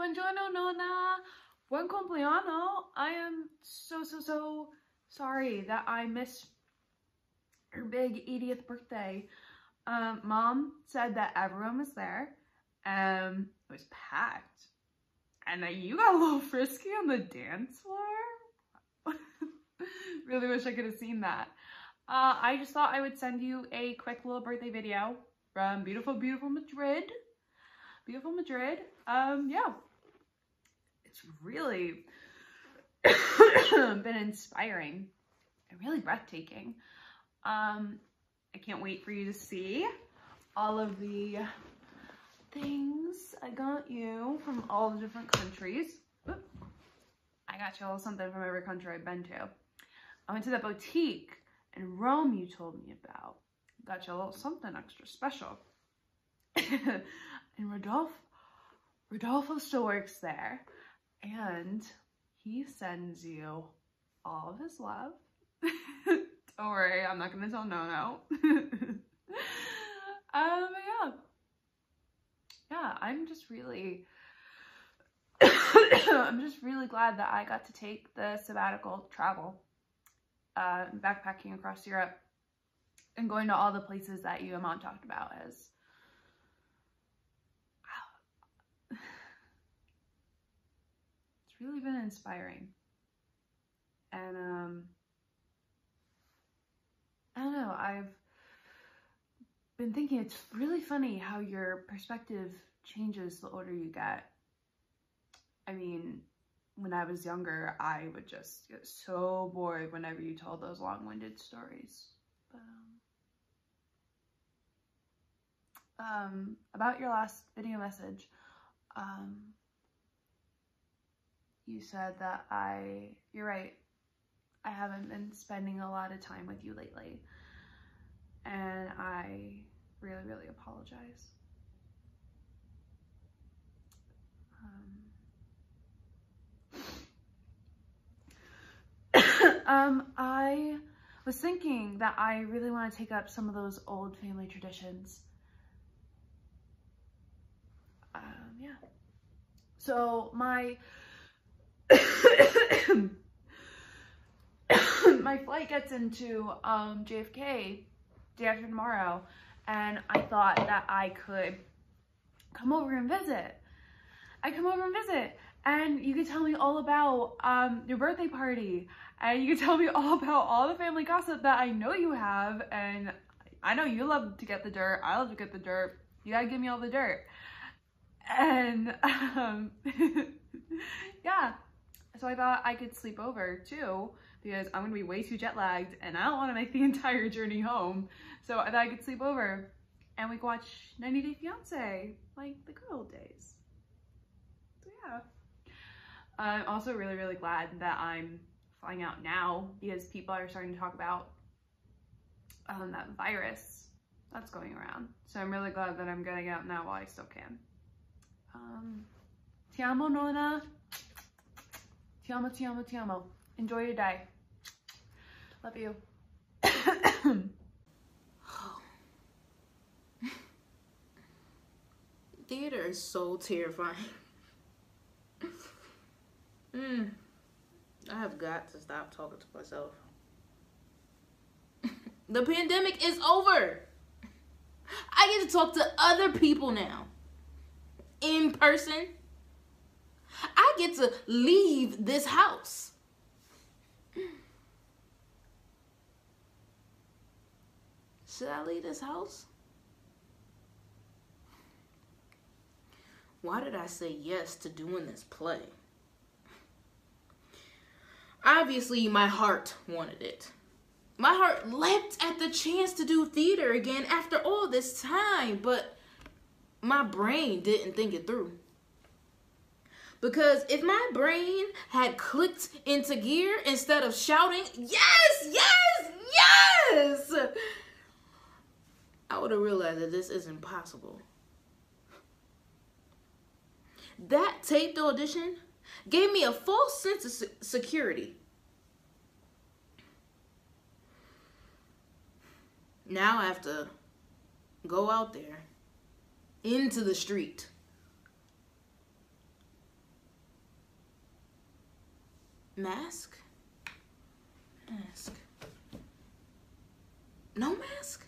Buongiorno, nonna. Buen compleanno. I am so sorry that I missed her big 80th birthday. Mom said that everyone was there. It was packed. And that you got a little frisky on the dance floor. Really wish I could have seen that. I just thought I would send you a quick little birthday video from beautiful Madrid. Beautiful Madrid. Yeah. It's really been inspiring and really breathtaking. I can't wait for you to see all of the things I got you from all the different countries. Oop. I got you a little something from every country I've been to. I went to that boutique in Rome you told me about. Got you a little something extra special. And Rodolfo still works there. And he sends you all of his love. Don't worry, I'm not gonna tell No. Yeah, I'm just really glad that I got to take the sabbatical travel, backpacking across Europe and going to all the places that you and Mom talked about. As it's really been inspiring. And I don't know, I've been thinking it's really funny how your perspective changes the older you get. I mean, when I was younger, I would just get so bored whenever you told those long-winded stories. But, about your last video message, you said that you're right, I haven't been spending a lot of time with you lately, and I really apologize. I was thinking that I really want to take up some of those old family traditions. Yeah. So my my flight gets into JFK day after tomorrow, and I thought that I could come over and visit. And you could tell me all about your birthday party, and you could tell me all about all the family gossip that I know you have, and I know you love to get the dirt. I love to get the dirt. You gotta give me all the dirt. And yeah, so I thought I could sleep over too, because I'm gonna be way too jet lagged and I don't want to make the entire journey home. So I thought I could sleep over and we could watch 90 Day Fiance, like the good old days. So yeah. I'm also really glad that I'm flying out now, because people are starting to talk about that virus that's going around. So I'm really glad that I'm getting out now while I still can. Ti amo, nonna. Ti amo. Enjoy your day. Love you. Theater is so terrifying. I have got to stop talking to myself. The pandemic is over. I get to talk to other people now. In person. I get to leave this house. Should I leave this house? Why did I say yes to doing this play? Obviously, my heart wanted it. My heart leapt at the chance to do theater again after all this time, but my brain didn't think it through. Because if my brain had clicked into gear instead of shouting, yes, I would have realized that this isn't possible. That taped audition gave me a false sense of security. Now I have to go out there into the street Mask? Mask. No mask?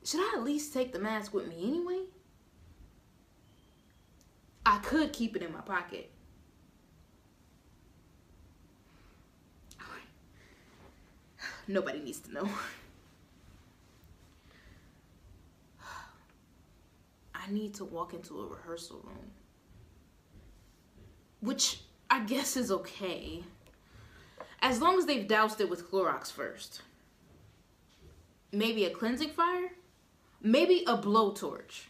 Should I at least take the mask with me anyway? I could keep it in my pocket. Nobody needs to know. I need to walk into a rehearsal room. Which I guess is okay. As long as they've doused it with Clorox first. Maybe a cleansing fire? Maybe a blowtorch.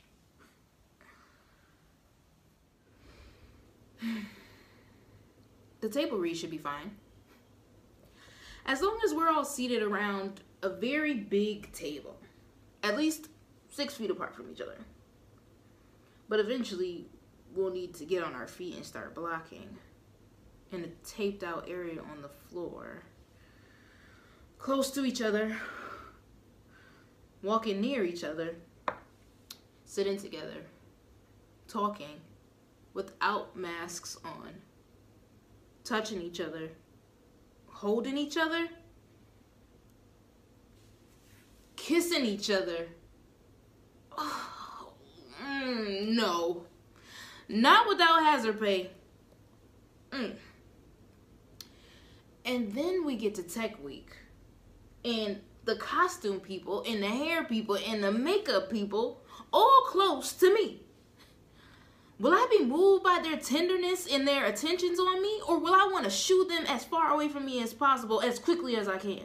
The table read should be fine. As long as we're all seated around a very big table. At least 6 feet apart from each other. But eventually, we'll need to get on our feet and start blocking. In a taped out area on the floor. Close to each other. Walking near each other. Sitting together. Talking. Without masks on. Touching each other. Holding each other. Kissing each other. Oh, no. Not without hazard pay. And then we get to Tech Week. And the costume people, and the hair people, and the makeup people, all close to me. Will I be moved by their tenderness and their attentions on me? Or will I want to shoo them as far away from me as possible, as quickly as I can?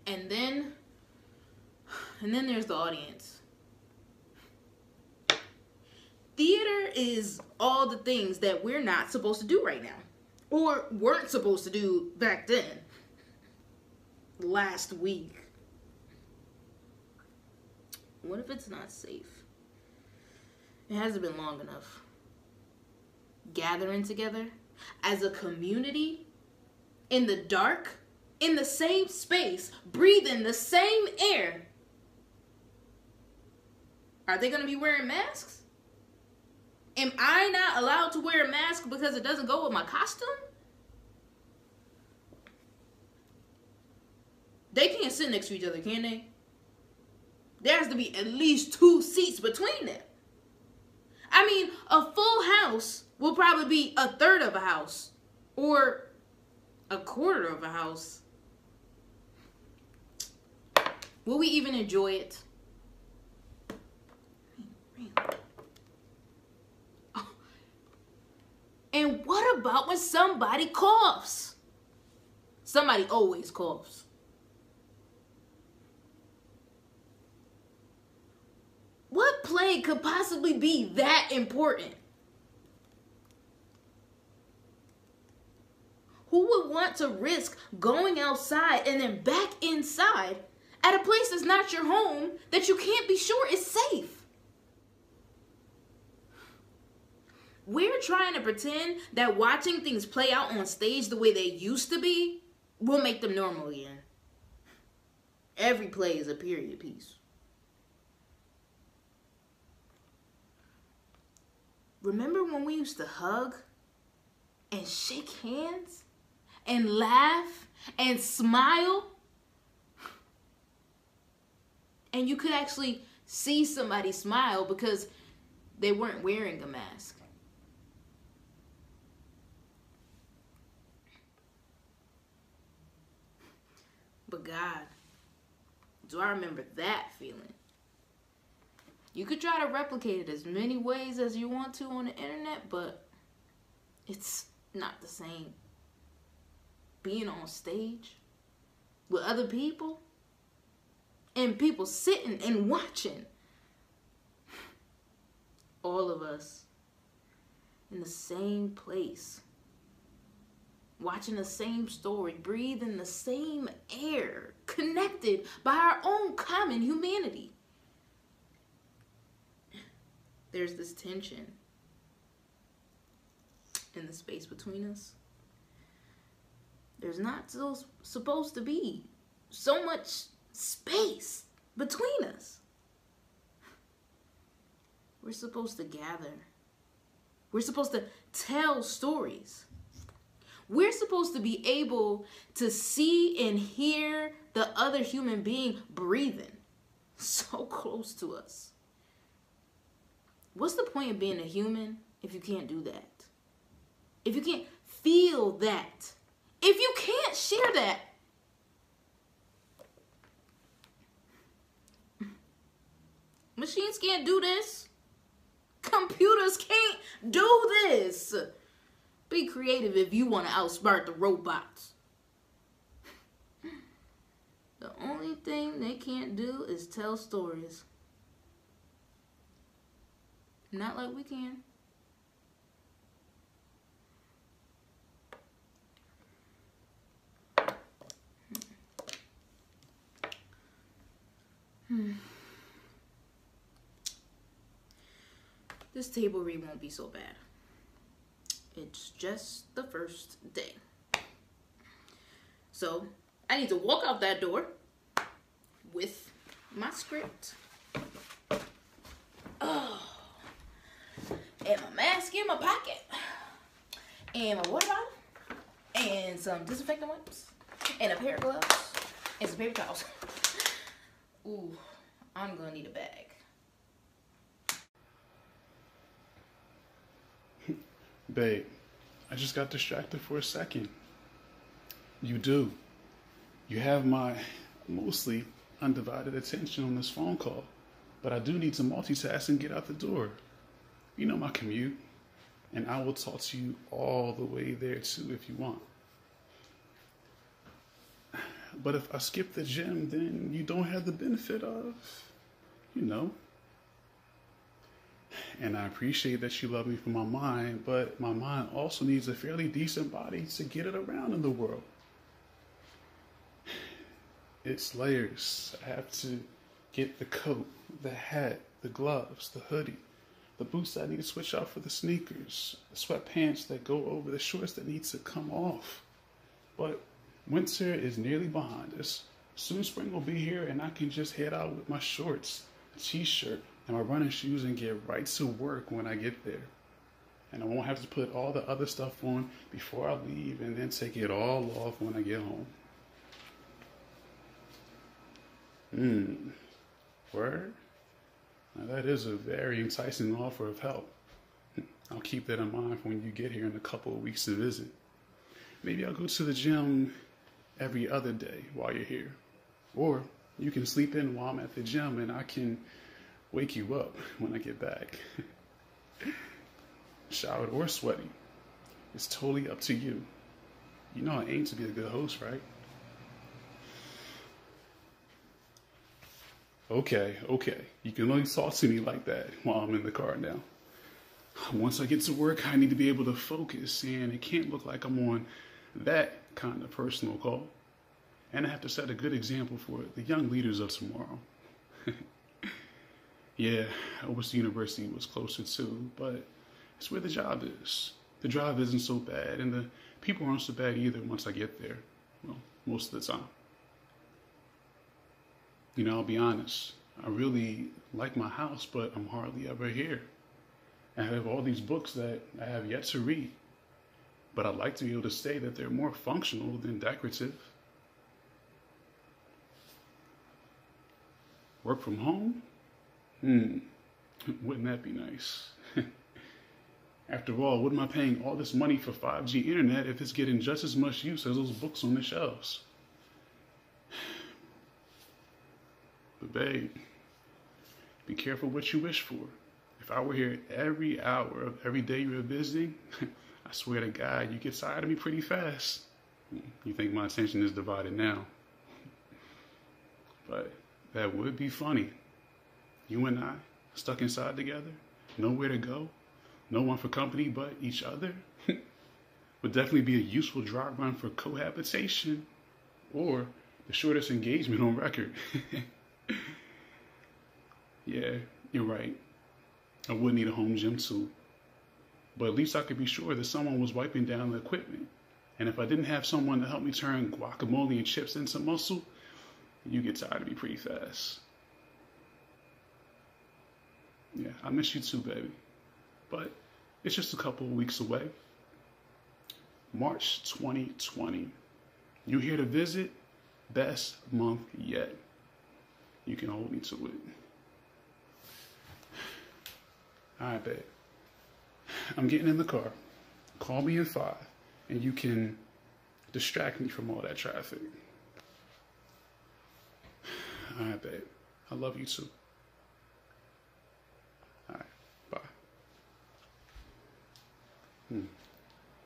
And then there's the audience. Theater is all the things that we're not supposed to do right now. Or weren't supposed to do back then. Last week. What if it's not safe? It hasn't been long enough. Gathering together as a community in the dark, in the same space, breathing the same air. Are they going to be wearing masks? Am I not allowed to wear a mask because it doesn't go with my costume? They can't sit next to each other, can they? There has to be at least 2 seats between them. I mean, a full house will probably be a third of a house. Or a quarter of a house. Will we even enjoy it? And what about when somebody coughs? Somebody always coughs. What play could possibly be that important? Who would want to risk going outside and then back inside at a place that's not your home that you can't be sure is safe? We're trying to pretend that watching things play out on stage the way they used to be will make them normal again. Every play is a period piece. Remember when we used to hug and shake hands and laugh and smile? And you could actually see somebody smile because they weren't wearing a mask. But God, do I remember that feeling? You could try to replicate it as many ways as you want to on the internet, but it's not the same. Being on stage with other people and people sitting and watching. All of us in the same place. Watching the same story, breathing the same air, connected by our own common humanity. There's this tension in the space between us. There's not supposed to be so much space between us. We're supposed to gather. We're supposed to tell stories. We're supposed to be able to see and hear the other human being breathing so close to us. What's the point of being a human if you can't do that? If you can't feel that? If you can't share that? Machines can't do this. Computers can't do this. Be creative if you want to outsmart the robots. The only thing they can't do is tell stories. Not like we can. This table read won't be so bad. It's just the first day. So I need to walk out that door with my script. Oh, and my mask in my pocket. And my water bottle. And some disinfectant wipes. And a pair of gloves. And some paper towels. Ooh, I'm gonna need a bag. Babe, I just got distracted for a second. You do. You have my mostly undivided attention on this phone call, but I do need to multitask and get out the door. You know my commute, and I will talk to you all the way there too if you want. But if I skip the gym, then you don't have the benefit of, you know. And I appreciate that you love me for my mind, but my mind also needs a fairly decent body to get it around in the world. It's layers. I have to get the coat, the hat, the gloves, the hoodie, the boots that I need to switch out for the sneakers, the sweatpants that go over the shorts that need to come off. But winter is nearly behind us. Soon spring will be here and I can just head out with my shorts, a t-shirt, and my running shoes and get right to work when I get there. And I won't have to put all the other stuff on before I leave and then take it all off when I get home. Word? Now that is a very enticing offer of help. I'll keep that in mind for when you get here in a couple of weeks to visit. Maybe I'll go to the gym every other day while you're here. Or you can sleep in while I'm at the gym and I can wake you up when I get back. Showered or sweaty. It's totally up to you. You know I aim to be a good host, right? Okay. You can only talk to me like that while I'm in the car now. Once I get to work, I need to be able to focus, and it can't look like I'm on that kind of personal call. And I have to set a good example for the young leaders of tomorrow. Yeah, I wish the university was closer too, but it's where the job is. The drive isn't so bad, and the people aren't so bad either once I get there. Well, most of the time. You know, I'll be honest. I really like my house, but I'm hardly ever here. I have all these books that I have yet to read, but I'd like to be able to say that they're more functional than decorative. Work from home? Wouldn't that be nice? After all, what am I paying all this money for 5G internet if it's getting just as much use as those books on the shelves? But babe, be careful what you wish for. If I were here every hour of every day you were visiting, I swear to God, you get tired of me pretty fast. You think my attention is divided now. But that would be funny. You and I, stuck inside together, nowhere to go, no one for company but each other. Would definitely be a useful dry run for cohabitation, or the shortest engagement on record. Yeah, you're right. I would need a home gym too. But at least I could be sure that someone was wiping down the equipment. And if I didn't have someone to help me turn guacamole and chips into muscle, you get tired of me pretty fast. Yeah, I miss you too, baby. But it's just a couple of weeks away. March 2020. You here to visit? Best month yet. You can hold me to it. Alright, babe. I'm getting in the car. Call me in 5, and you can distract me from all that traffic. Alright, babe. I love you too. Alright, bye.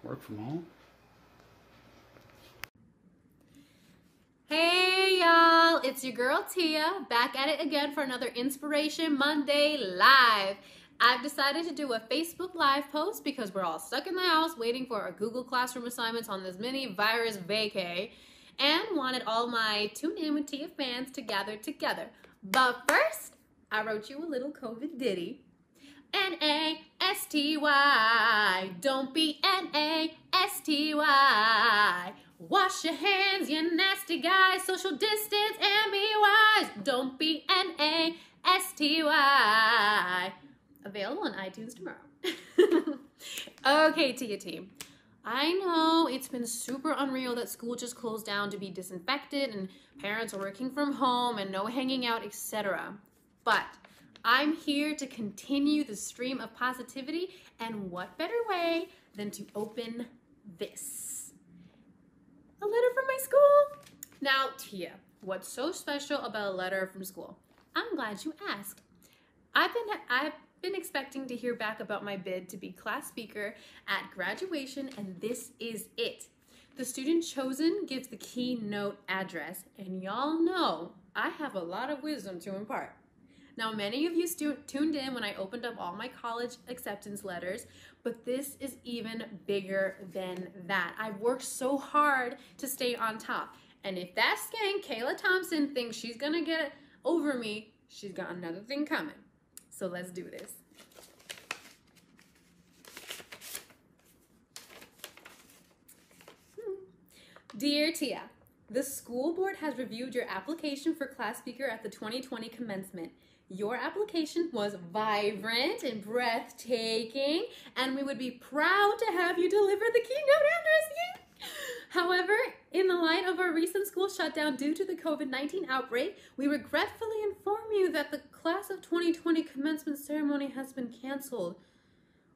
Work from home? Hey y'all, it's your girl Tia, back at it again for another Inspiration Monday Live. I've decided to do a Facebook Live post because we're all stuck in the house waiting for our Google Classroom assignments on this mini virus vacay, and wanted all my Tune In with Tia fans to gather together. But first, I wrote you a little COVID ditty. N-A-S-T-Y, don't be N-A-S-T-Y. Wash your hands, you nasty guy. Social distance and be wise. Don't be N-A-S-T-Y. Available on iTunes tomorrow. Okay, Tia team. I know it's been super unreal that school just closed down to be disinfected and parents are working from home and no hanging out, etc. But I'm here to continue the stream of positivity, and what better way than to open this? A letter from my school. Now, Tia, what's so special about a letter from school? I'm glad you asked. I've been expecting to hear back about my bid to be class speaker at graduation, and this is it. The student chosen gives the keynote address, and y'all know I have a lot of wisdom to impart. Now, many of you tuned in when I opened up all my college acceptance letters, but this is even bigger than that. I've worked so hard to stay on top. And if that skank, Kayla Thompson, thinks she's gonna get over me, she's got another thing coming. So let's do this. Dear Tia, the school board has reviewed your application for class speaker at the 2020 commencement. Your application was vibrant and breathtaking, and we would be proud to have you deliver the keynote address. However, in the light of our recent school shutdown due to the COVID-19 outbreak, we regretfully inform you that the class of 2020 commencement ceremony has been canceled.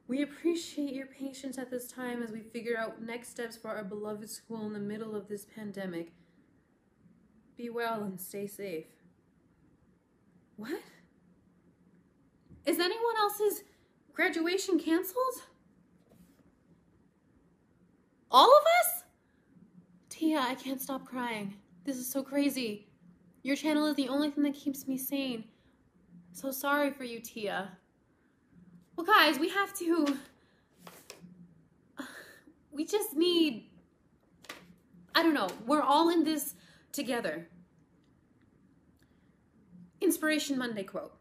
We appreciate your patience at this time as we figure out next steps for our beloved school in the middle of this pandemic. Be well and stay safe. What? Is anyone else's graduation canceled? All of us? Tia, I can't stop crying. This is so crazy. Your channel is the only thing that keeps me sane. So sorry for you, Tia. Well, guys, we have to... We just need... I don't know. We're all in this together. Inspiration Monday quote.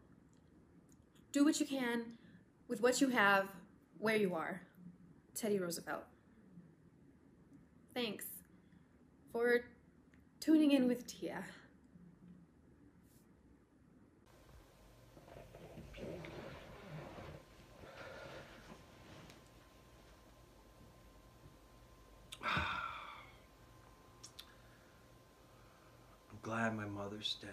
Do what you can with what you have, where you are. Teddy Roosevelt. Thanks for tuning in with Tia. I'm glad my mother's dead.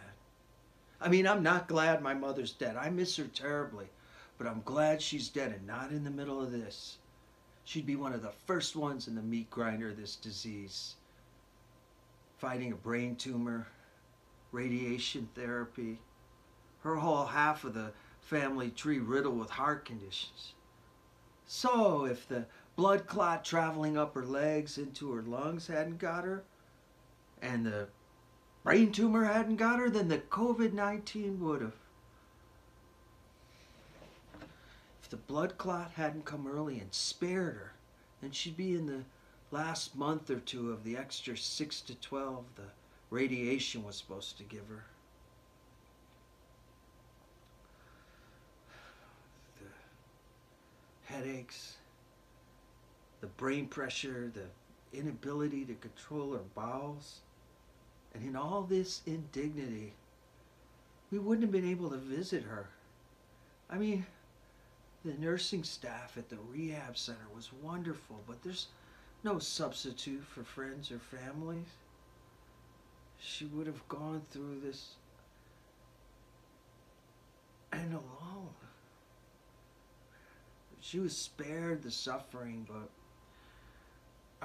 I mean, I'm not glad my mother's dead. I miss her terribly. But I'm glad she's dead and not in the middle of this. She'd be one of the first ones in the meat grinder of this disease. Fighting a brain tumor, radiation therapy, her whole half of the family tree riddled with heart conditions. So if the blood clot traveling up her legs into her lungs hadn't got her, and the brain tumor hadn't got her, then the COVID-19 would have. If the blood clot hadn't come early and spared her, then she'd be in the last month or two of the extra 6 to 12 the radiation was supposed to give her. The headaches, the brain pressure, the inability to control her bowels. And in all this indignity, we wouldn't have been able to visit her. I mean, the nursing staff at the rehab center was wonderful, but there's no substitute for friends or families. She would have gone through this and alone. She was spared the suffering, but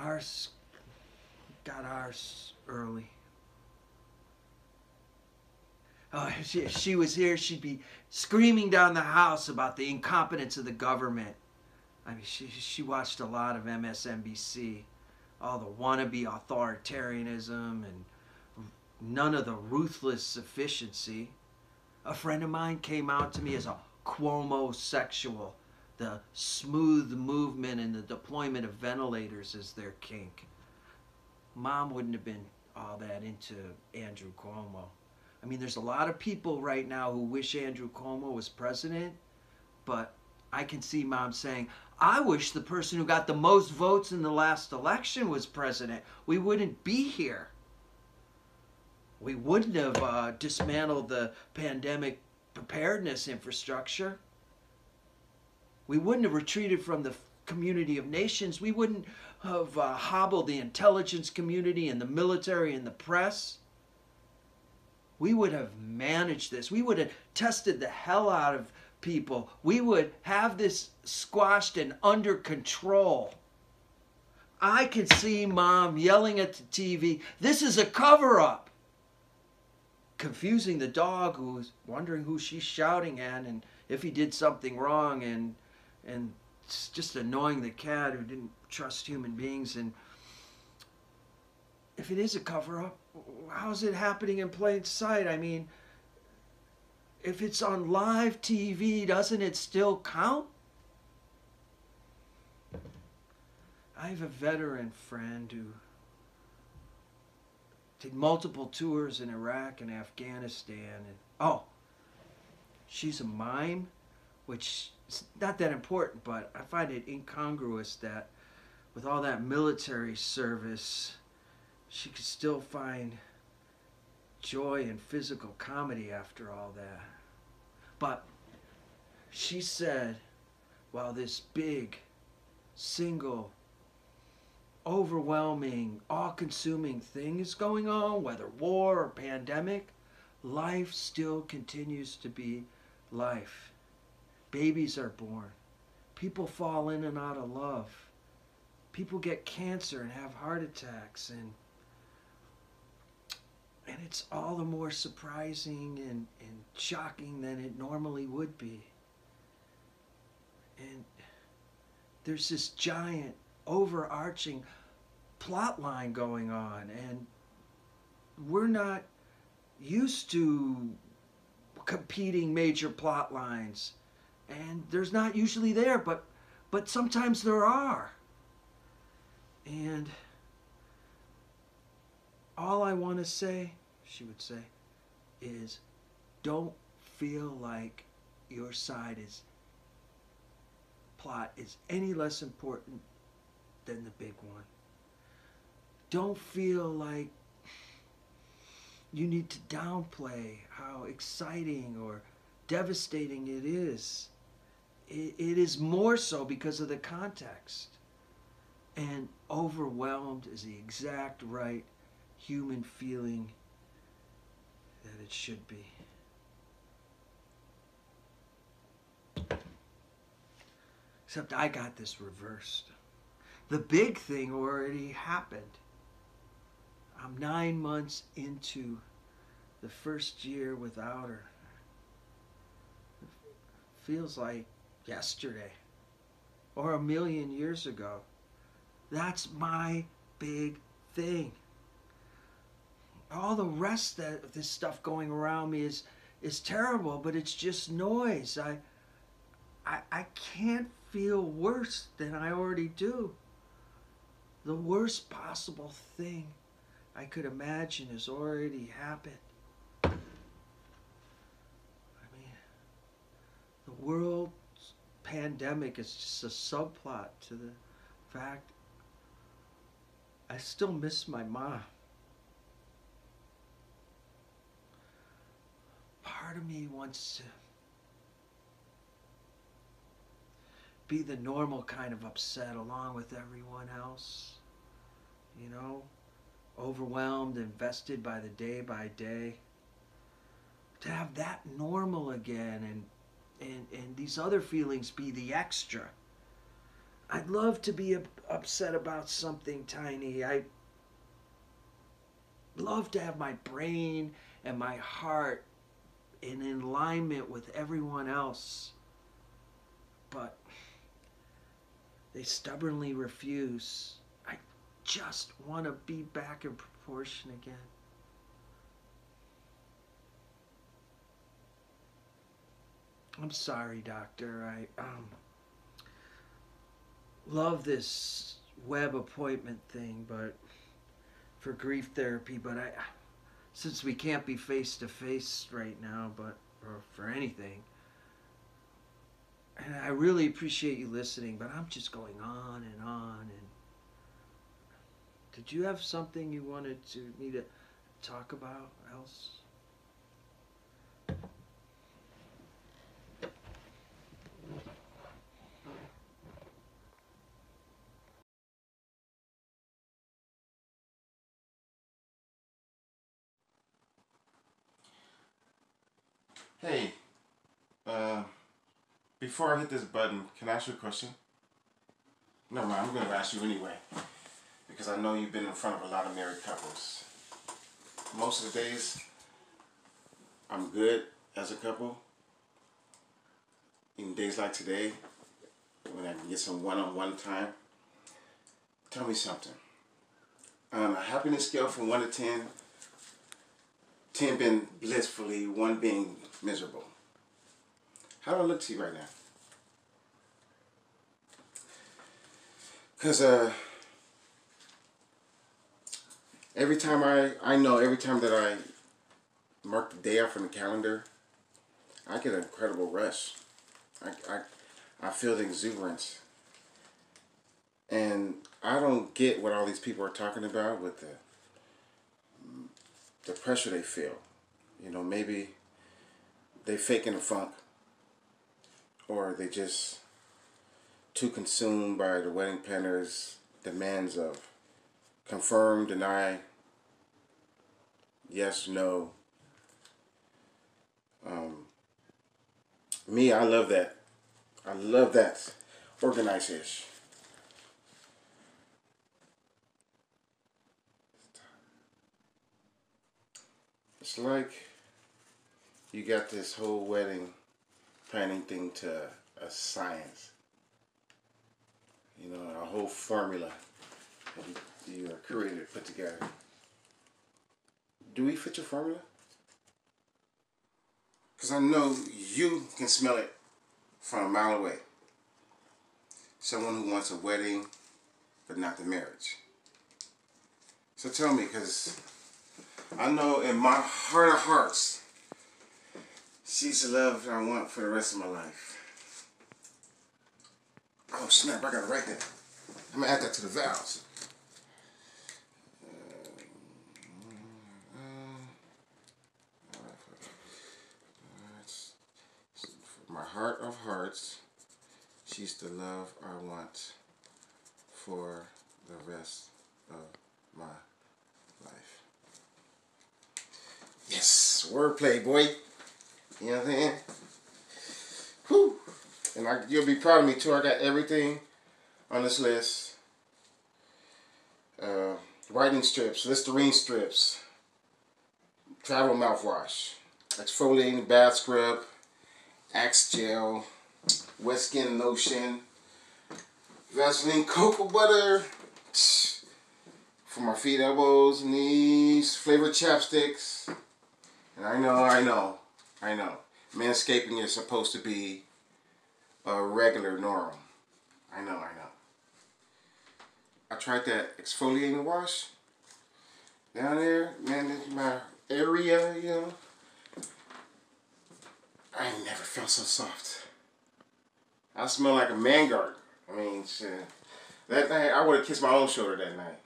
ours got ours early. Oh, if she was here, she'd be screaming down the house about the incompetence of the government. I mean, she watched a lot of MSNBC, all the wannabe authoritarianism and none of the ruthless efficiency. A friend of mine came out to me as a Cuomo-sexual. The smooth movement and the deployment of ventilators is their kink. Mom wouldn't have been all that into Andrew Cuomo. I mean, there's a lot of people right now who wish Andrew Cuomo was president, but I can see Mom saying, I wish the person who got the most votes in the last election was president. We wouldn't be here. We wouldn't have dismantled the pandemic preparedness infrastructure. We wouldn't have retreated from the community of nations. We wouldn't have hobbled the intelligence community and the military and the press. We would have managed this. We would have tested the hell out of people. We would have this squashed and under control. I can see Mom yelling at the TV, this is a cover-up. Confusing the dog who's wondering who she's shouting at and if he did something wrong, and just annoying the cat who didn't trust human beings. And if it is a cover-up, how's it happening in plain sight? I mean, if it's on live TV, doesn't it still count? I have a veteran friend who did multiple tours in Iraq and Afghanistan. And she's a mime, which is not that important, but I find it incongruous that with all that military service, she could still find joy in physical comedy after all that. But she said, while this big, single, overwhelming, all-consuming thing is going on, whether war or pandemic, life still continues to be life. Babies are born. People fall in and out of love. People get cancer and have heart attacks, and it's all the more surprising and shocking than it normally would be. And there's this giant, overarching plot line going on, and we're not used to competing major plot lines, and there's not usually there, but sometimes there are. And all I want to say, she would say, is don't feel like your side's plot is any less important than the big one. Don't feel like you need to downplay how exciting or devastating it is. It is more so because of the context. And overwhelmed is the exact right human feeling that it should be. Except I got this reversed. The big thing already happened. I'm 9 months into the first year without her. It feels like yesterday or a million years ago. That's my big thing. All the rest of this stuff going around me is terrible, but it's just noise. I can't feel worse than I already do. The worst possible thing I could imagine has already happened. I mean, the world's pandemic is just a subplot to the fact I still miss my mom. Part of me wants to be the normal kind of upset along with everyone else. You know, overwhelmed, invested by the day by day. To have that normal again and these other feelings be the extra. I'd love to be upset about something tiny. I love to have my brain and my heart in alignment with everyone else. But they stubbornly refuse. I just want to be back in proportion again. I'm sorry, doctor. I love this web appointment thing, but for grief therapy, but since we can't be face to face right now, or for anything, and I really appreciate you listening, but I'm just going on and on. And did you have something you wanted me to talk about else? Hey, before I hit this button, can I ask you a question? Never mind, I'm going to ask you anyway, because I know you've been in front of a lot of married couples. Most of the days, I'm good as a couple. In days like today, when I can get some one-on-one time. Tell me something. On a happiness scale from 1 to 10, 10 being blissfully, 1 being miserable. How do I look to you right now? Because every time every time that I mark the day out from the calendar, I get an incredible rush. I feel the exuberance. And I don't get what all these people are talking about with the pressure they feel. You know, maybe they faking a funk, or they just too consumed by the wedding planner's demands of confirm, deny, yes, no. Me, I love that. I love that. Organize-ish. It's like you got this whole wedding planning thing to a science. You know, a whole formula that you created, put together. Do we fit your formula? Because I know you can smell it from a mile away. Someone who wants a wedding, but not the marriage. So tell me, because I know in my heart of hearts, she's the love that I want for the rest of my life. Oh snap, I gotta write that. I'm gonna add that to the vows. For my heart of hearts, she's the love I want for the rest of my life. Yes, wordplay, boy. You know what I'm saying? Whew. And you'll be proud of me too. I got everything on this list. Writing strips, Listerine strips, travel mouthwash, exfoliating bath scrub, Axe gel, wet skin lotion, Vaseline cocoa butter for my feet, elbows, knees, flavored chapsticks. And I know. Manscaping is supposed to be a regular norm. I know. I tried that exfoliating wash down there, man, in my area, you know. I ain't never felt so soft. I smell like a man garden. I mean, shit. That night, I would have kissed my own shoulder that night.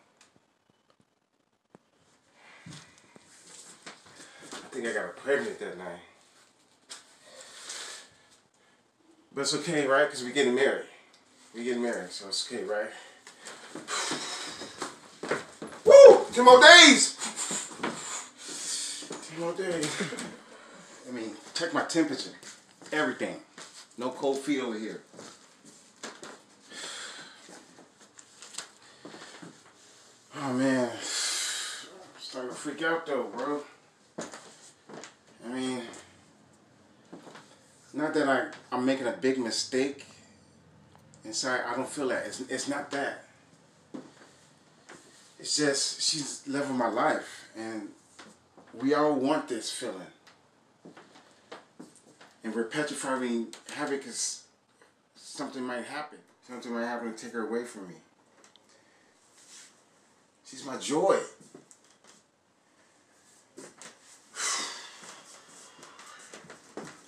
I think I got her pregnant that night. But it's okay, right? Because we're getting married. We getting married, so it's okay, right? Woo! 2 more days! 2 more days. I mean, check my temperature. Everything. No cold feet over here. Oh, man. I'm starting to freak out, though, bro. I mean, it's not that I'm making a big mistake. Inside, I don't feel that. It's not that. It's just, she's the love of my life. And we all want this feeling. And we're petrified we have it because something might happen. Something might happen to take her away from me. She's my joy.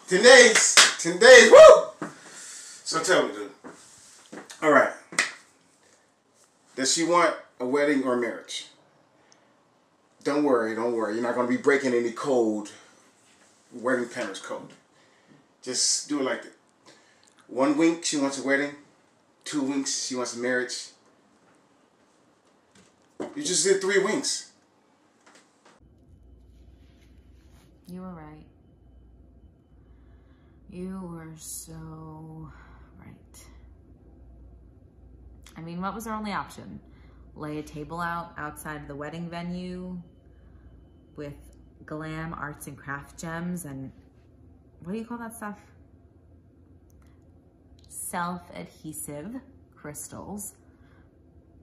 Ten days, woo! So tell me, dude. All right. Does she want a wedding or marriage? Don't worry. You're not going to be breaking any code, wedding planner's code. Just do it like that. 1 week, she wants a wedding. 2 weeks, she wants a marriage. You just did 3 weeks. You were right. You were so right. I mean, what was our only option? Lay a table out outside of the wedding venue with glam arts and craft gems and what do you call that stuff? Self-adhesive crystals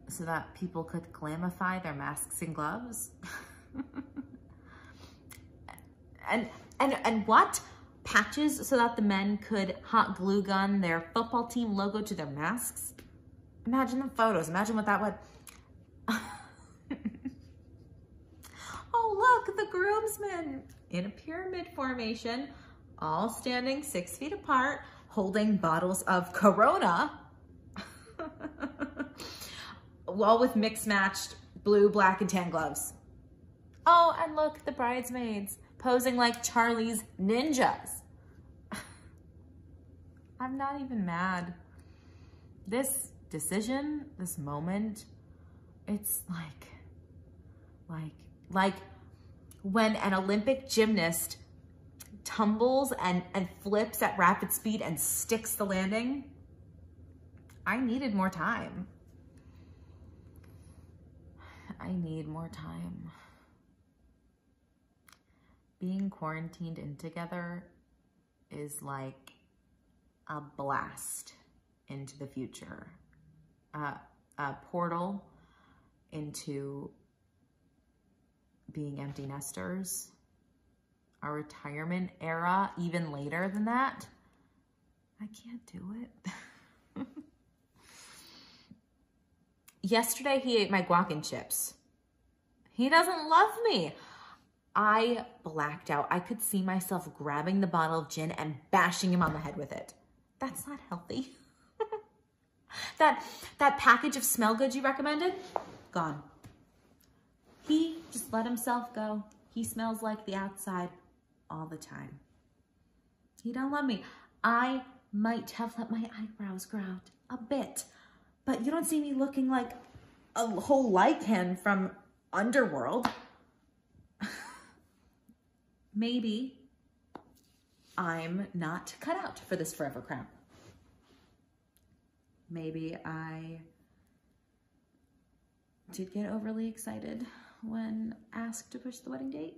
so that people could glamify their masks and gloves. and what? Patches so that the men could hot glue gun their football team logo to their masks? Imagine the photos. Imagine what that would... Oh, look, the groomsmen in a pyramid formation, all standing 6 feet apart, holding bottles of Corona, all with mixed-matched blue, black, and tan gloves. Oh, and look, the bridesmaids posing like Charlie's ninjas. I'm not even mad. This decision, this moment, it's like when an Olympic gymnast tumbles and flips at rapid speed and sticks the landing. I needed more time. I need more time. Being quarantined in together is like a blast into the future. A portal into being empty nesters. A retirement era even later than that. I can't do it. Yesterday he ate my guac and chips. He doesn't love me. I blacked out. I could see myself grabbing the bottle of gin and bashing him on the head with it. That's not healthy. That package of smell goods you recommended, gone. He just let himself go. He smells like the outside all the time. He don't love me. I might have let my eyebrows grow out a bit, but you don't see me looking like a whole lichen from Underworld. Maybe I'm not cut out for this forever crown. Maybe I did get overly excited when asked to push the wedding date.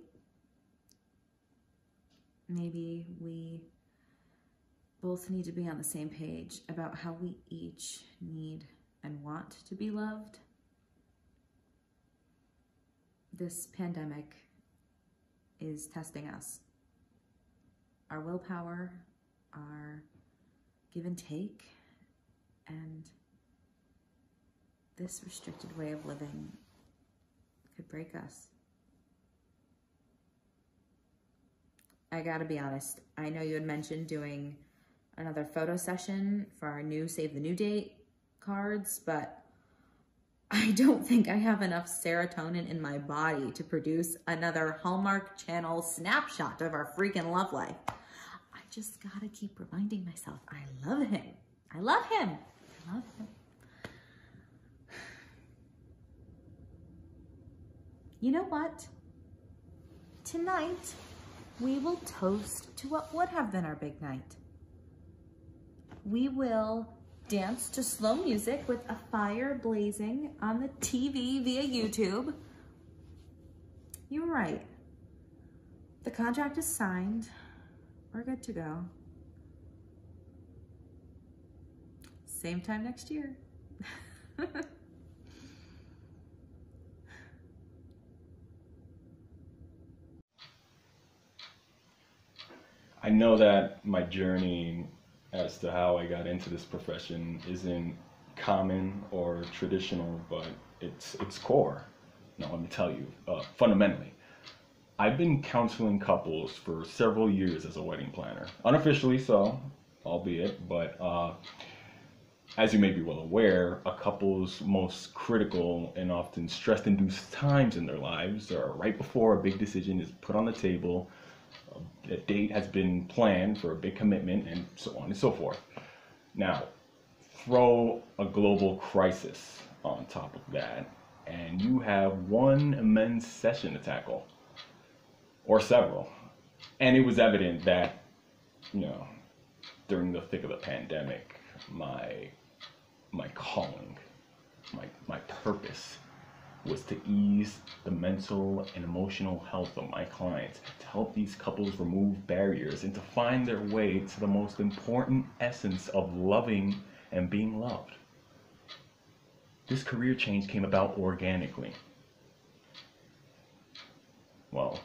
Maybe we both need to be on the same page about how we each need and want to be loved. This pandemic is testing us. Our willpower, our give and take, and this restricted way of living could break us. I gotta be honest, I know you had mentioned doing another photo session for our new Save the New Date cards, but I don't think I have enough serotonin in my body to produce another Hallmark Channel snapshot of our freaking love life. I just gotta keep reminding myself, I love him. I love him. Love it. You know what? Tonight, we will toast to what would have been our big night. We will dance to slow music with a fire blazing on the TV via YouTube. You're right. The contract is signed. We're good to go. Same time next year. I know that my journey as to how I got into this profession isn't common or traditional, but it's core. Now let me tell you, fundamentally, I've been counseling couples for several years as a wedding planner. Unofficially so, albeit, but as you may be well aware, a couple's most critical and often stress-induced times in their lives are right before a big decision is put on the table, a date has been planned for a big commitment, and so on and so forth. Now, throw a global crisis on top of that, and you have one immense session to tackle, or several. And it was evident that, during the thick of the pandemic, my calling, my purpose was to ease the mental and emotional health of my clients, to help these couples remove barriers and to find their way to the most important essence of loving and being loved. This career change came about organically. Well,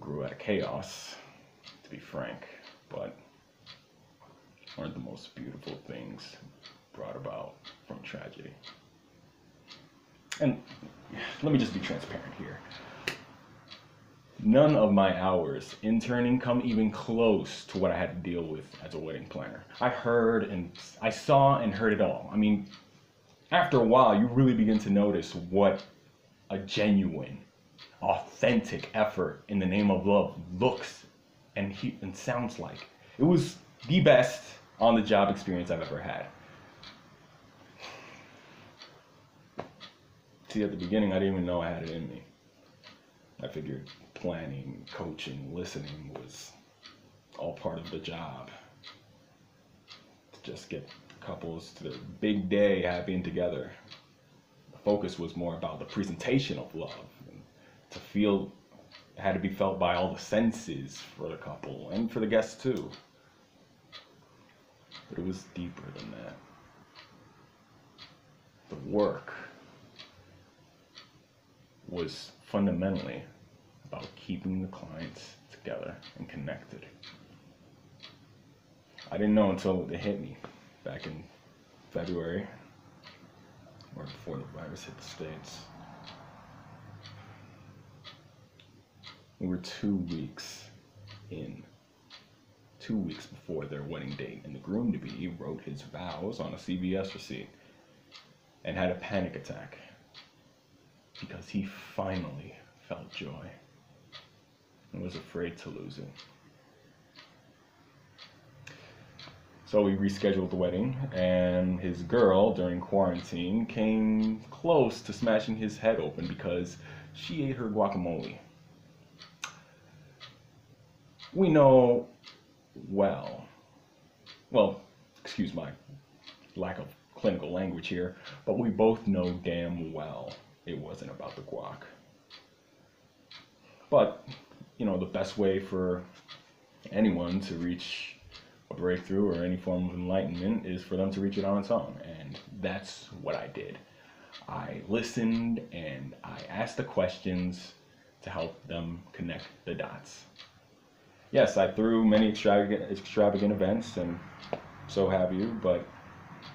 grew out of chaos, to be frank, but aren't the most beautiful things brought about from tragedy? And let me just be transparent here. None of my hours interning come even close to what I had to deal with as a wedding planner. I saw and heard it all. I mean, after a while, you really begin to notice what a genuine, authentic effort in the name of love looks and sounds like. It was the best on-the-job experience I've ever had. See, at the beginning, I didn't even know I had it in me. I figured planning, coaching, listening was all part of the job. To just get couples to their big day happy and together. The focus was more about the presentation of love. And to feel, it had to be felt by all the senses for the couple and for the guests too. But it was deeper than that. The work was fundamentally about keeping the clients together and connected. I didn't know until it hit me back in February, or before the virus hit the States. We were 2 weeks in, 2 weeks before their wedding date, and the groom-to-be wrote his vows on a CVS receipt and had a panic attack because he finally felt joy and was afraid to lose it. So we rescheduled the wedding, and his girl, during quarantine, came close to smashing his head open because she ate her guacamole. We know well, excuse my lack of clinical language here, but we both know damn well it wasn't about the guac. But, the best way for anyone to reach a breakthrough or any form of enlightenment is for them to reach it on its own, and that's what I did. I listened and I asked the questions to help them connect the dots. Yes, I threw many extravagant events, and so have you, but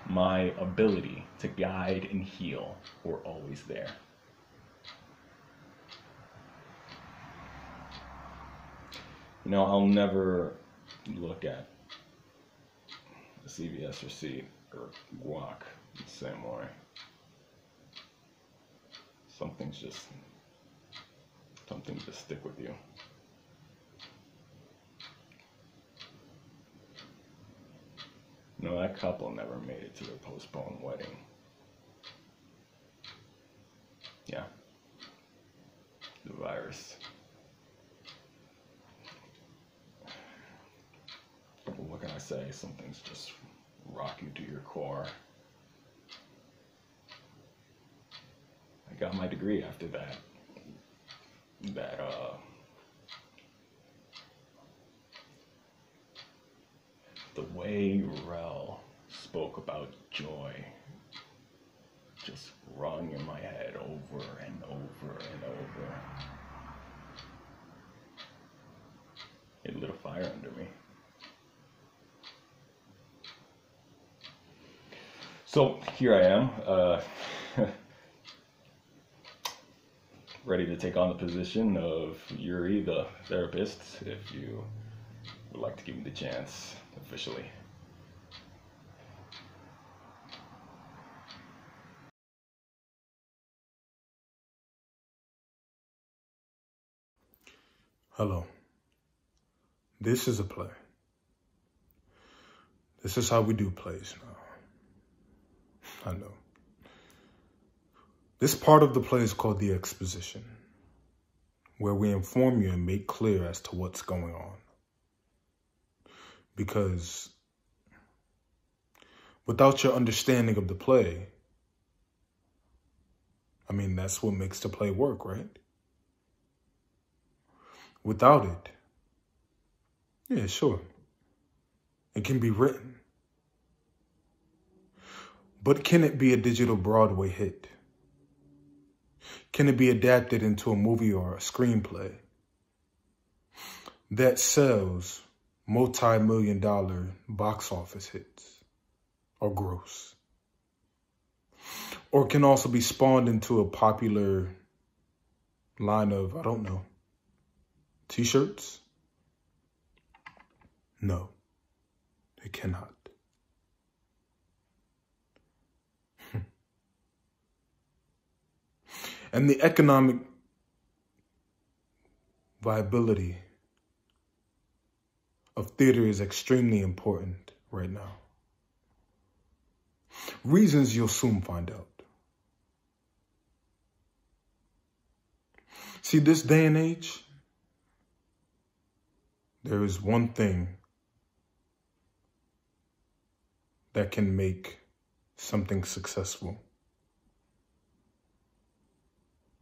my ability to guide and heal were always there. I'll never look at a CVS receipt or guac the same way. Some things just stick with you. No, that couple never made it to their postponed wedding. Yeah. The virus. What can I say? Some things just rock you to your core. I got my degree after that. The way Rel spoke about joy just rung in my head over and over and over. It lit a fire under me. So here I am, ready to take on the position of Yuri, the therapist, if you would like to give me the chance officially. Hello. This is a play. This is how we do plays now. I know. This part of the play is called the exposition, where we inform you and make clear as to what's going on. Because without your understanding of the play, I mean, that's what makes the play work, right? Without it, yeah, sure, it can be written. But can it be a digital Broadway hit? Can it be adapted into a movie or a screenplay that sells multi-million-dollar box office hits or gross? Or can also be spawned into a popular line of, I don't know, t-shirts? No, it cannot. And the economic viability of theater is extremely important right now. Reasons you'll soon find out. See, this day and age, there is one thing that can make something successful.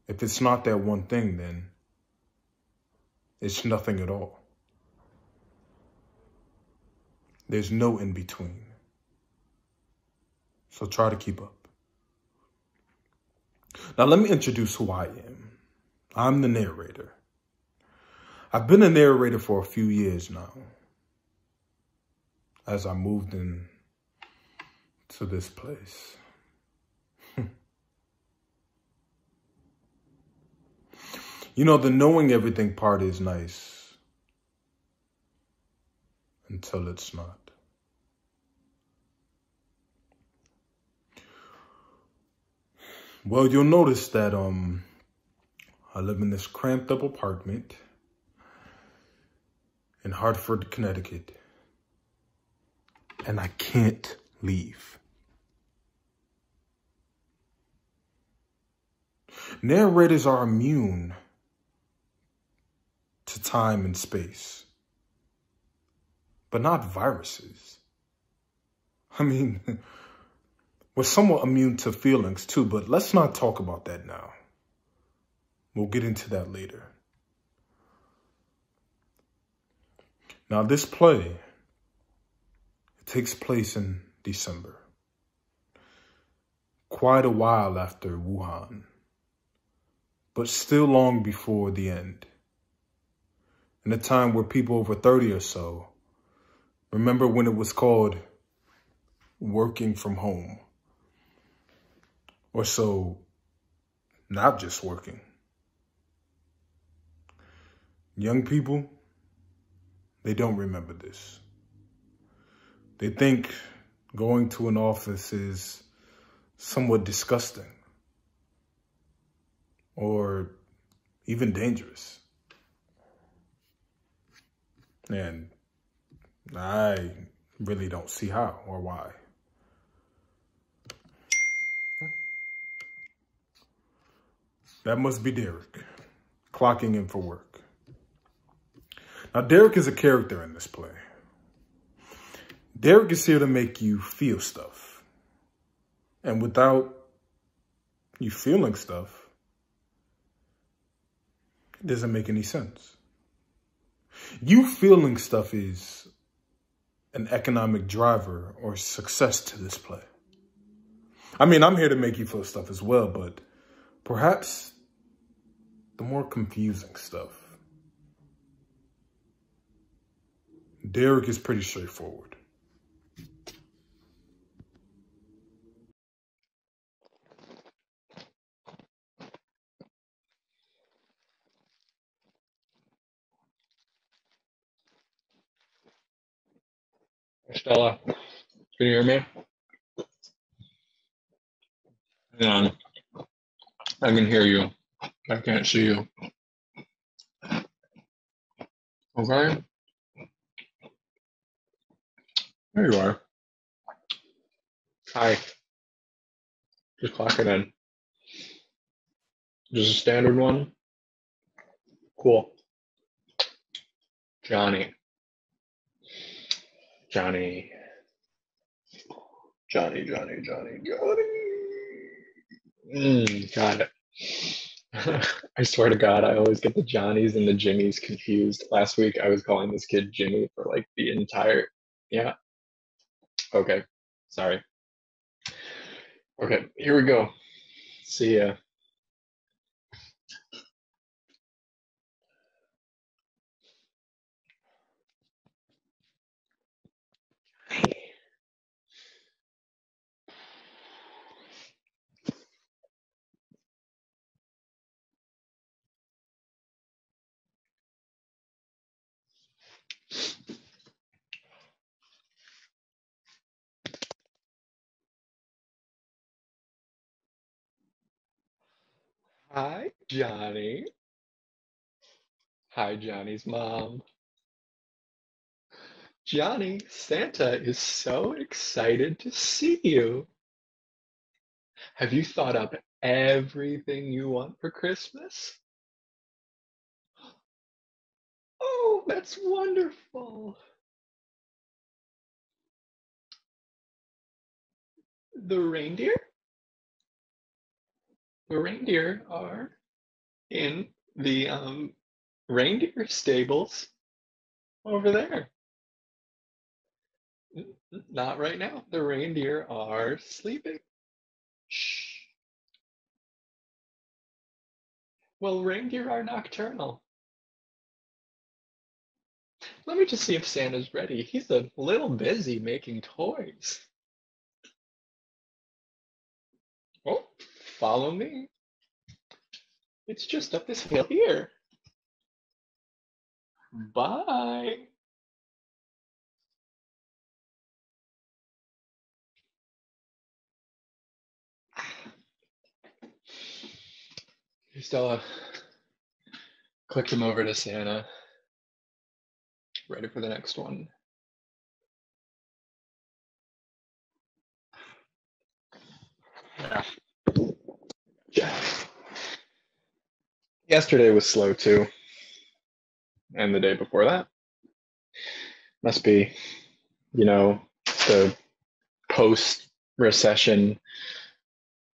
If it's not that one thing, then it's nothing at all. There's no in between. So try to keep up. Now let me introduce who I am. I'm the narrator. I've been a narrator for a few years now, as I moved in to this place. You know, the knowing everything part is nice until it's not. Well, you'll notice that I live in this cramped up apartment in Hartford, Connecticut, and I can't leave. Narrators are immune to time and space, but not viruses. I mean, we're somewhat immune to feelings too, but let's not talk about that now. We'll get into that later. Now, this play, it takes place in December, quite a while after Wuhan, but still long before the end. In a time where people over 30 or so remember when it was called working from home. Or so, not just working. Young people, they don't remember this. They think going to an office is somewhat disgusting or even dangerous. And I really don't see how or why. That must be Derek, clocking in for work. Now, Derek is a character in this play. Derek is here to make you feel stuff. And without you feeling stuff, it doesn't make any sense. You feeling stuff is an economic driver or success to this play. I mean, I'm here to make you feel stuff as well, but perhaps the more confusing stuff. Derek is pretty straightforward. Stella, can you hear me? Hang on. I can hear you. I can't see you. Okay? There you are. Hi. Just clocking in. Just a standard one? Cool. Johnny. Johnny. Johnny. Got it. I swear to God, I always get the Johnnies and the Jimmies confused. Last week, I was calling this kid Jimmy for like the entire... Yeah. Okay. Sorry. Okay, here we go. See ya. Hi, Johnny. Hi, Johnny's mom. Johnny, Santa is so excited to see you. Have you thought up everything you want for Christmas? Oh, that's wonderful. The reindeer? The reindeer are in the reindeer stables over there. Not right now. The reindeer are sleeping. Shh. Well, reindeer are nocturnal. Let me just see if Santa's ready. He's a little busy making toys. Oh, follow me. It's just up this hill here. Bye. Hey, Stella, click them over to Santa. Ready for the next one. Yeah. Yesterday was slow too. And the day before that. Must be, the post-recession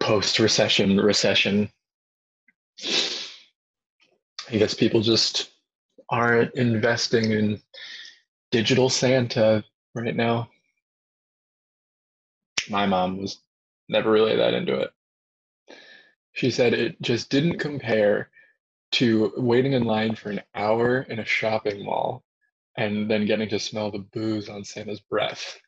recession. I guess people just aren't investing in digital Santa right now. My mom was never really that into it. She said it just didn't compare to waiting in line for an hour in a shopping mall and then getting to smell the booze on Santa's breath.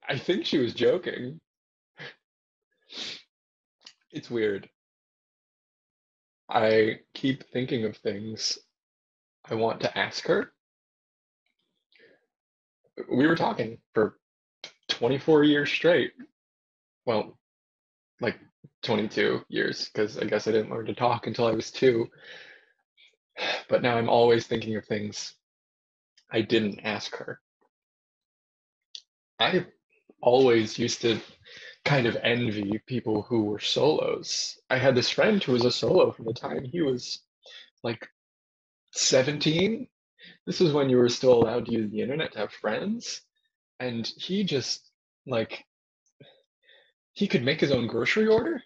I think she was joking. It's weird. I keep thinking of things I want to ask her. We were talking for 24 years straight. Well, like 22 years, because I guess I didn't learn to talk until I was 2. But now I'm always thinking of things I didn't ask her. I always used to kind of envy people who were solos. I had this friend who was a solo from the time he was like 17. This was when you were still allowed to use the internet to have friends. And he just, like, he could make his own grocery order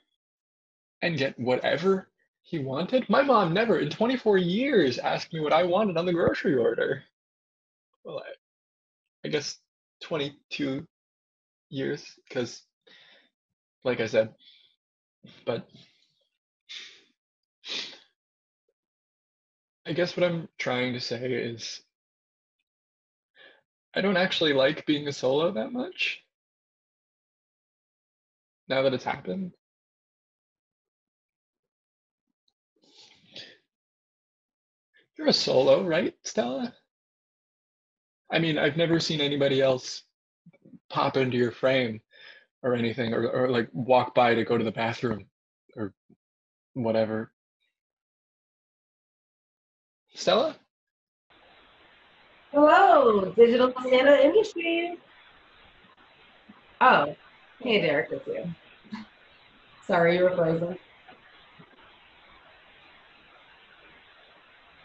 and get whatever he wanted. My mom never, in 24 years, asked me what I wanted on the grocery order. Well, I guess 22 years, because, like I said, but I guess what I'm trying to say is I don't actually like being a solo that much now that it's happened. You're a solo, right, Stella? I mean, I've never seen anybody else pop into your frame or anything, or like walk by to go to the bathroom or whatever. Stella? Hello, Digital Santa Industries. Oh, hey Derek, it's you. Sorry, you were frozen.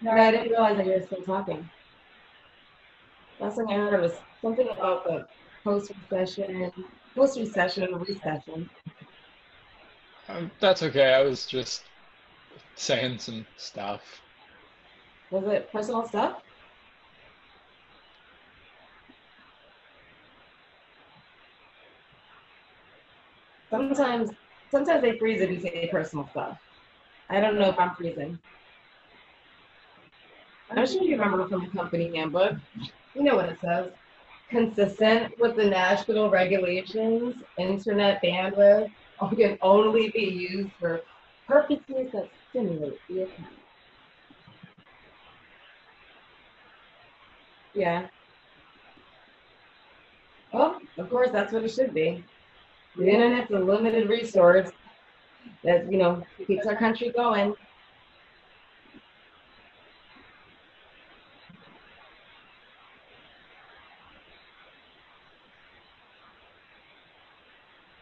No, I didn't realize that you were still talking. Last thing I heard was something about the post-recession, recession. That's okay. I was just saying some stuff. Was it personal stuff? Sometimes they freeze if you say personal stuff. I don't know if I'm freezing. I'm sure you remember from the company handbook. You know what it says. Consistent with the national regulations, internet bandwidth can only be used for purposes that stimulate the economy. Yeah. Well, of course, that's what it should be. The internet's a limited resource that, keeps our country going.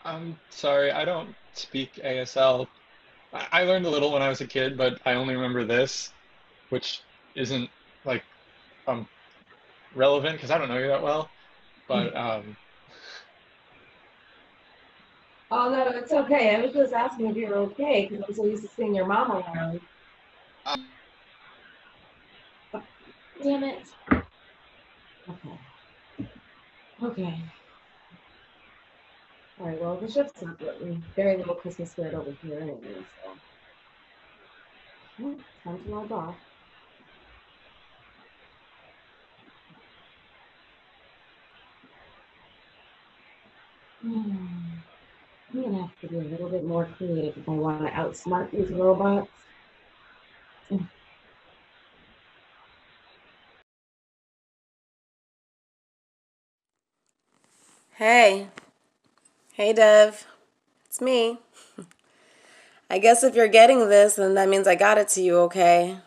I'm sorry, I don't speak ASL. I learned a little when I was a kid, but I only remember this, which isn't like relevant because I don't know you that well. But Oh no, it's okay. I was just asking if you were okay because I'm so used to seeing your mom around. Damn it. Okay. All right, well, the ship's not written. Very little Christmas spirit over here anyway, so. Time to log off. I'm gonna have to be a little bit more creative if I want to outsmart these robots. Hey. Hey, Dev. It's me. I guess if you're getting this, then that means I got it to you, okay?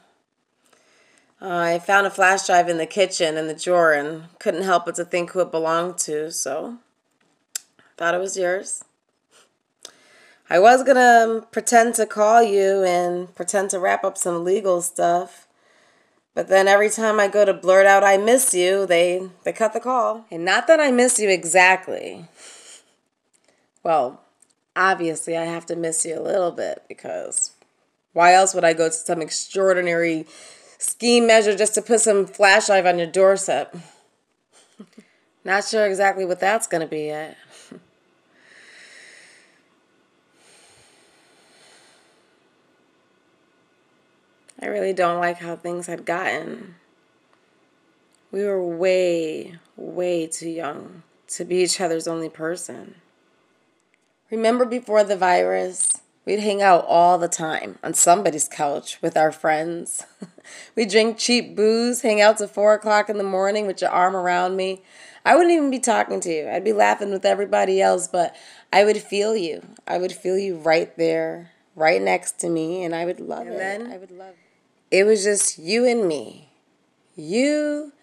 I found a flash drive in the kitchen in the drawer and couldn't help but to think who it belonged to, so thought it was yours. I was gonna pretend to call you and pretend to wrap up some legal stuff, but then every time I go to blurt out I miss you, they cut the call. And not that I miss you exactly. Well, obviously I have to miss you a little bit because why else would I go to some extraordinary scheme measure just to put some flash drive on your doorstep? Not sure exactly what that's gonna be yet. I really don't like how things had gotten. We were way, way too young to be each other's only person. Remember before the virus, we'd hang out all the time on somebody's couch with our friends. We'd drink cheap booze, hang out till 4 o'clock in the morning with your arm around me. I wouldn't even be talking to you. I'd be laughing with everybody else, but I would feel you. I would feel you right there, right next to me, and I would love it. It was just you and me. You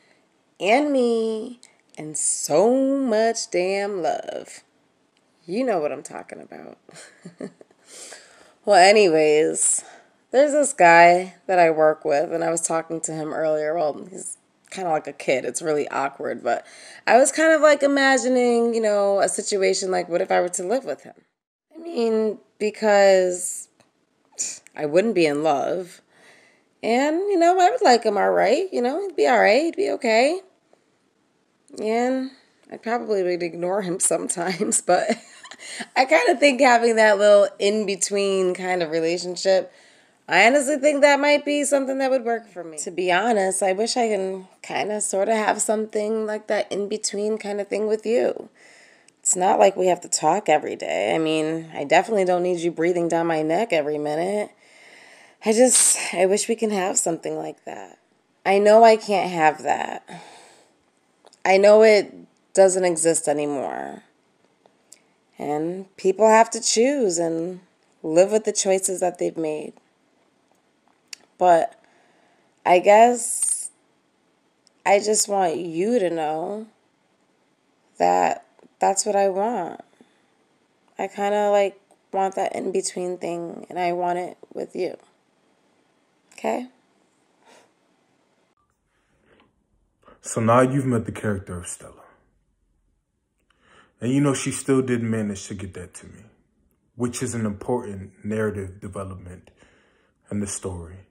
and me and so much damn love. You know what I'm talking about. Well, anyways, there's this guy that I work with, and I was talking to him earlier. Well, he's kind of like a kid. It's really awkward, but I was kind of like imagining, a situation like, what if I were to live with him? I mean, because I wouldn't be in love. And, I would like him all right. He'd be all right. He'd be okay. And I probably would ignore him sometimes, but I kind of think having that little in-between kind of relationship, I honestly think that might be something that would work for me. To be honest, I wish I can kind of sort of have something like that in-between kind of thing with you. It's not like we have to talk every day. I mean, I definitely don't need you breathing down my neck every minute. I wish we can have something like that. I know I can't have that. I know it doesn't exist anymore. And people have to choose and live with the choices that they've made. But I guess I just want you to know that that's what I want. I kind of want that in-between thing, and I want it with you. Okay? So now you've met the character of Stella. And she still did manage to get that to me, which is an important narrative development in the story,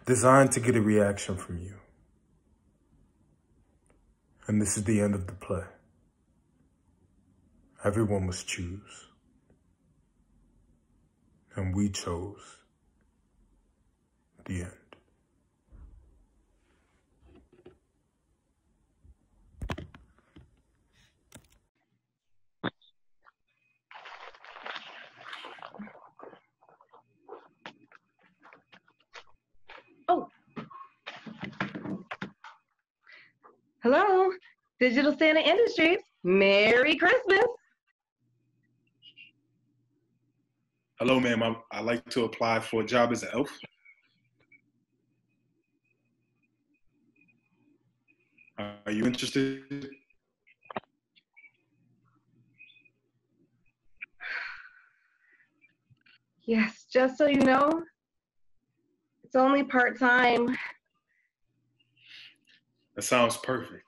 designed to get a reaction from you. And this is the end of the play. Everyone must choose. And we chose the end. Oh. Hello, Digital Santa Industries. Merry Christmas. Hello, ma'am. I'd like to apply for a job as an elf. Are you interested? Yes, just so you know, it's only part-time. That sounds perfect.